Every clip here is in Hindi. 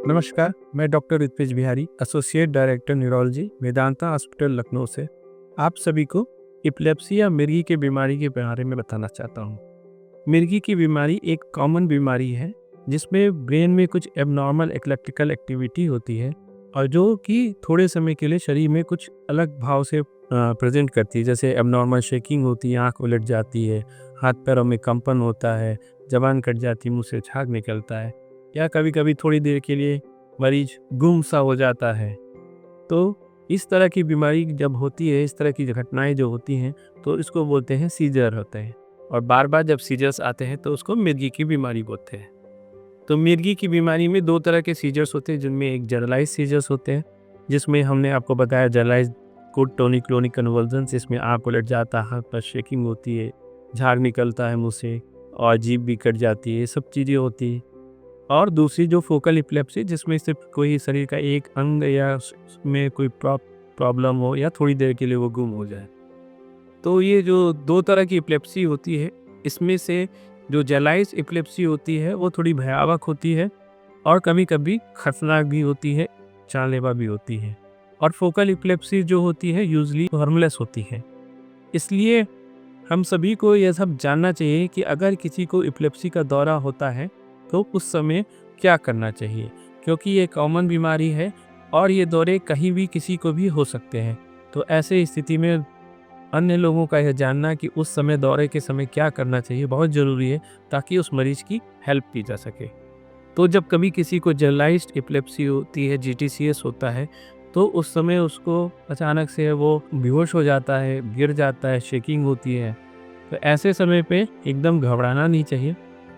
नमस्कार, मैं doctor Ritvij Bihari, associate director neurology, Vedanta hospital Lucknow से आप सभी को एपिलेप्सी या मिर्गी की बीमारी के बारे में बताना चाहता हूँ। मिर्गी की बीमारी एक कॉमन बीमारी है जिसमें ब्रेन में कुछ एबनॉर्मल इलेक्ट्रिकल एक्टिविटी होती है और जो कि थोड़े समय के लिए शरीर में कुछ अलग भाव से प्रेजेंट करती है। जैसे एबनॉर्मल शेकिंग होती है, आँख उलट जाती है, हाथ पैरों में कंपन होता है, ज़बान कट जाती है, मुँह से झाग निकलता है, या कभी कभी थोड़ी देर के लिए मरीज गुम सा हो जाता है। तो इस तरह की बीमारी जब होती है, इस तरह की घटनाएं जो होती हैं, तो इसको बोलते हैं सीजर होते हैं। और बार बार जब सीजर्स आते हैं तो उसको मिर्गी की बीमारी बोलते हैं। तो मिर्गी की बीमारी में दो तरह के सीजर्स होते हैं, जिनमें एक जनरलाइज सीजर्स होते हैं, जिसमें हमने आपको बताया जनरलाइज गुड टोनिक क्लोनिक कन्वर्जन, इसमें आँख उलट जाता है, हाथ पर शेकिंग होती है, झाग निकलता है मुँह से और जीभ भी कट जाती है, ये सब चीज़ें होती है। और दूसरी जो फोकल एपिलेप्सी, जिसमें सिर्फ कोई शरीर का एक अंग या में कोई प्रॉब्लम हो या थोड़ी देर के लिए वो गुम हो जाए। तो ये जो दो तरह की एपिलेप्सी होती है, इसमें से जो जनरलाइज एपिलेप्सी होती है वो थोड़ी भयावह होती है और कभी कभी खतरनाक भी होती है, जानलेवा भी होती है। और फोकल एपिलेप्सी जो होती है यूजली हार्मलेस होती है। इसलिए हम सभी को यह सब जानना चाहिए कि अगर किसी को एपिलेप्सी का दौरा होता है तो उस समय क्या करना चाहिए, क्योंकि ये कॉमन बीमारी है और ये दौरे कहीं भी किसी को भी हो सकते हैं। तो ऐसे स्थिति में अन्य लोगों का यह जानना कि उस समय दौरे के समय क्या करना चाहिए बहुत ज़रूरी है, ताकि उस मरीज की हेल्प की जा सके। तो जब कभी किसी को जनरलाइज्ड एपिलेप्सी होती है, जीटीसीएस होता है, तो उस समय उसको अचानक से वो बेहोश हो जाता है, गिर जाता है, शेकिंग होती है। तो ऐसे समय पे एकदम घबराना नहीं चाहिए।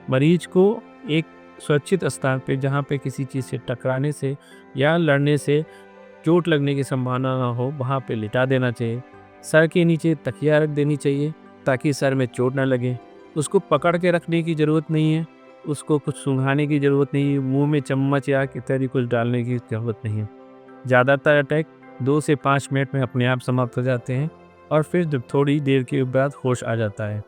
मरीज को एक सुरक्षित स्थान पे, जहाँ पे किसी चीज़ से टकराने से या लड़ने से चोट लगने की संभावना ना हो, वहाँ पे लिटा देना चाहिए। सर के नीचे तकिया रख देनी चाहिए ताकि सर में चोट ना लगे। उसको पकड़ के रखने की ज़रूरत नहीं है, उसको कुछ सूंघाने की ज़रूरत नहीं है, मुंह में चम्मच या इत्यादि कुछ डालने की ज़रूरत नहीं है। ज़्यादातर अटैक 2 से 5 मिनट में अपने आप समाप्त हो जाते हैं और फिर जब थोड़ी देर के बाद होश आ जाता है,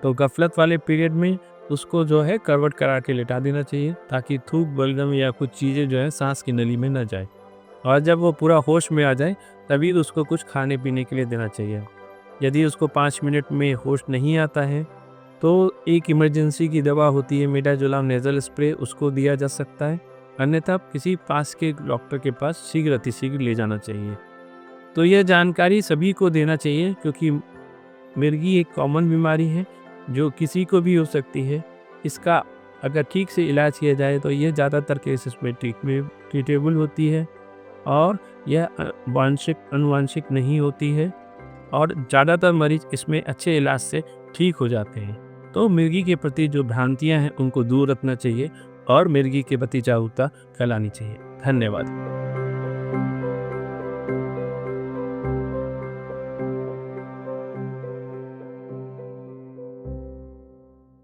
तो गफलत वाले पीरियड में उसको जो है करवट करा के लेटा देना चाहिए, ताकि थूक बलगम या कुछ चीज़ें जो है सांस की नली में न जाए। और जब वो पूरा होश में आ जाए तभी उसको कुछ खाने पीने के लिए देना चाहिए। यदि उसको 5 मिनट में होश नहीं आता है तो एक इमरजेंसी की दवा होती है मिडाजोलाम नेज़ल स्प्रे, उसको दिया जा सकता है। अन्यथा किसी पास के डॉक्टर के पास शीघ्र अतिशीघ्र ले जाना चाहिए। तो यह जानकारी सभी को देना चाहिए, क्योंकि मिर्गी एक कॉमन बीमारी है जो किसी को भी हो सकती है। इसका अगर ठीक से इलाज किया जाए तो यह ज़्यादातर केसेस में ट्रीटेबल होती है और यह वांशिक अनुवांशिक नहीं होती है और ज़्यादातर मरीज इसमें अच्छे इलाज से ठीक हो जाते हैं। तो मिर्गी के प्रति जो भ्रांतियां हैं उनको दूर रखना चाहिए और मिर्गी के प्रति जागरूकता फैलानी चाहिए। धन्यवाद।